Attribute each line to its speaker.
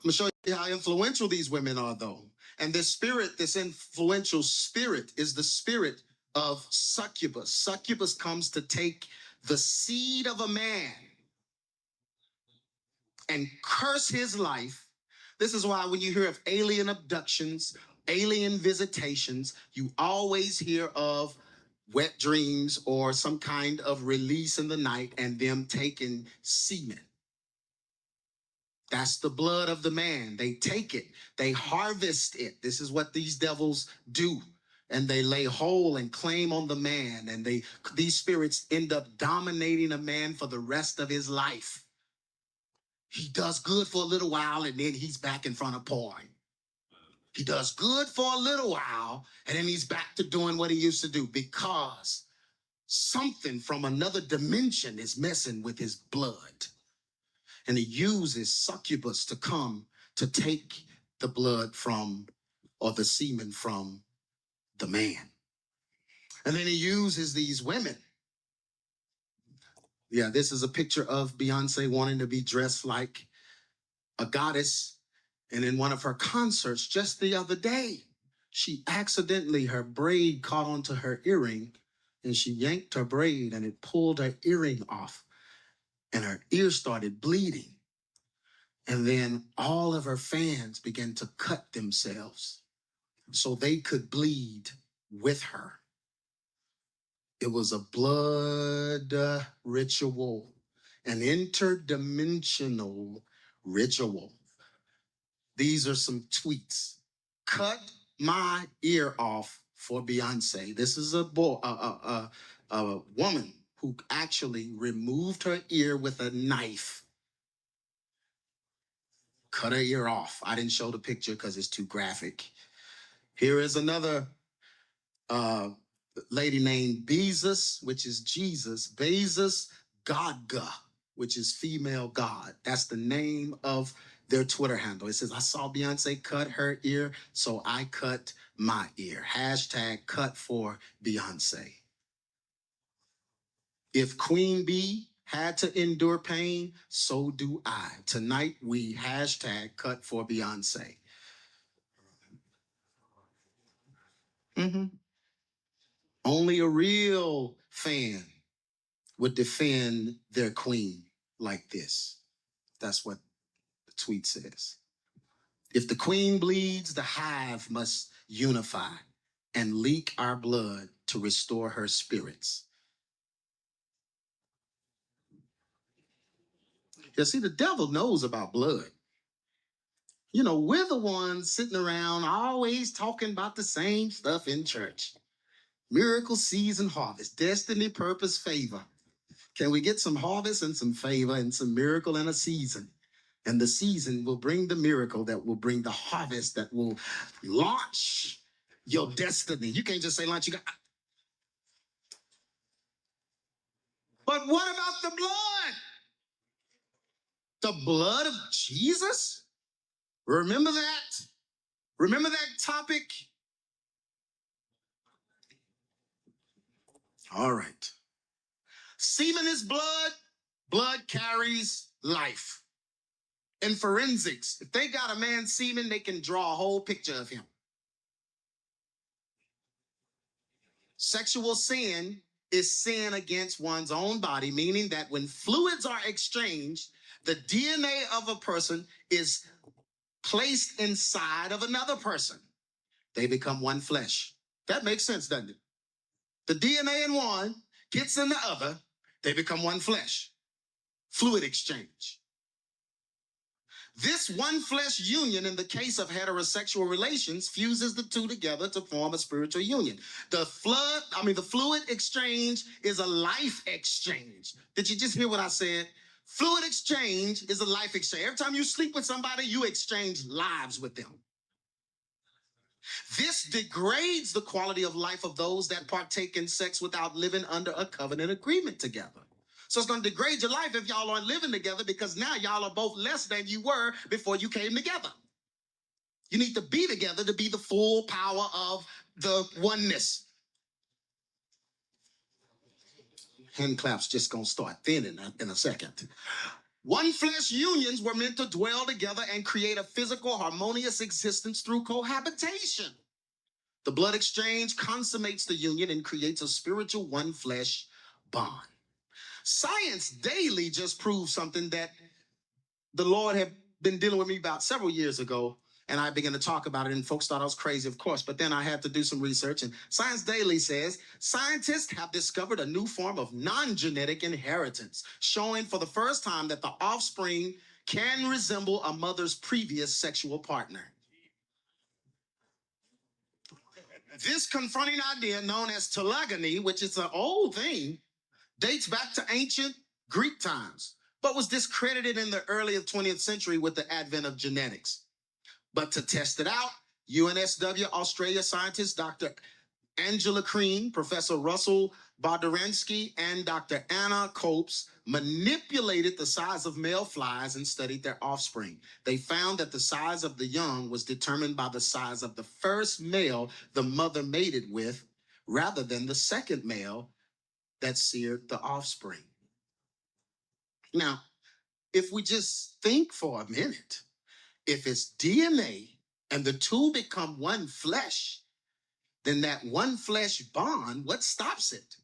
Speaker 1: I'm going to show you how influential these women are, though. And this spirit, this influential spirit, is the spirit of succubus. Succubus comes to take the seed of a man and curse his life. This is why when you hear of alien abductions, alien visitations, you always hear of wet dreams or some kind of release in the night and them taking semen. That's the blood of the man. They take it. They harvest it. This is what these devils do. And they lay hold and claim on the man. And these spirits end up dominating a man for the rest of his life. He does good for a little while and then he's back in front of porn. He does good for a little while and then he's back to doing what he used to do because something from another dimension is messing with his blood. And he uses succubus to come to take the blood from, or the semen from the man. And then he uses these women. Yeah, this is a picture of Beyonce wanting to be dressed like a goddess. And in one of her concerts just the other day, she accidentally, her braid caught onto her earring and she yanked her braid and it pulled her earring off and her ear started bleeding. And then all of her fans began to cut themselves so they could bleed with her. It was a blood ritual, an interdimensional ritual. These are some tweets. Cut my ear off for Beyonce. This is a woman who actually removed her ear with a knife. Cut her ear off. I didn't show the picture because it's too graphic. Here is another lady named Bezus, which is Jesus. Bezus Godga, which is female God. That's the name of their Twitter handle. It says, I saw Beyonce cut her ear, so I cut my ear. Hashtag cut for Beyonce. If Queen Bee had to endure pain, so do I. Tonight, we hashtag cut for Beyonce. Only a real fan would defend their queen like this. That's what the tweet says. If the queen bleeds, the hive must unify and leak our blood to restore her spirits. You see, the devil knows about blood. You know, we're the ones sitting around always talking about the same stuff in church. Miracle, season, harvest, destiny, purpose, favor. Can we get some harvest and some favor and some miracle and a season? And the season will bring the miracle that will bring the harvest that will launch your destiny. You can't just say launch. You got. But what about the blood? The blood of Jesus? Remember that? Remember that topic? All right. Semen is blood. Blood carries life. In forensics, if they got a man's semen, they can draw a whole picture of him. Sexual sin is sin against one's own body, meaning that when fluids are exchanged, the DNA of a person is placed inside of another person. They become one flesh. That makes sense, doesn't it? The DNA in one gets in the other, they become one flesh. Fluid exchange. This one flesh union, in the case of heterosexual relations, fuses the two together to form a spiritual union. The fluid exchange is a life exchange. Did you just hear what I said? Fluid exchange is a life exchange. Every time you sleep with somebody, you exchange lives with them. This degrades the quality of life of those that partake in sex without living under a covenant agreement together. So it's going to degrade your life if y'all aren't living together, because now y'all are both less than you were before you came together. You need to be together to be the full power of the oneness. Hand claps just going to start thinning in a second. One flesh unions were meant to dwell together and create a physical, harmonious existence through cohabitation. The blood exchange consummates the union and creates a spiritual one flesh bond. Science daily just proved something that the Lord had been dealing with me about several years ago. And I began to talk about it, and folks thought I was crazy, of course. But then I had to do some research, and Science Daily says scientists have discovered a new form of non-genetic inheritance, showing for the first time that the offspring can resemble a mother's previous sexual partner. This confronting idea, known as telegony, which is an old thing, dates back to ancient Greek times, but was discredited in the early 20th century with the advent of genetics. But to test it out, UNSW Australia scientists Dr. Angela Crean, Professor Russell Bodaransky, and Dr. Anna Copes manipulated the size of male flies and studied their offspring. They found that the size of the young was determined by the size of the first male the mother mated with, rather than the second male that seared the offspring. Now, if we just think for a minute, if it's DNA and the two become one flesh, then that one flesh bond, what stops it?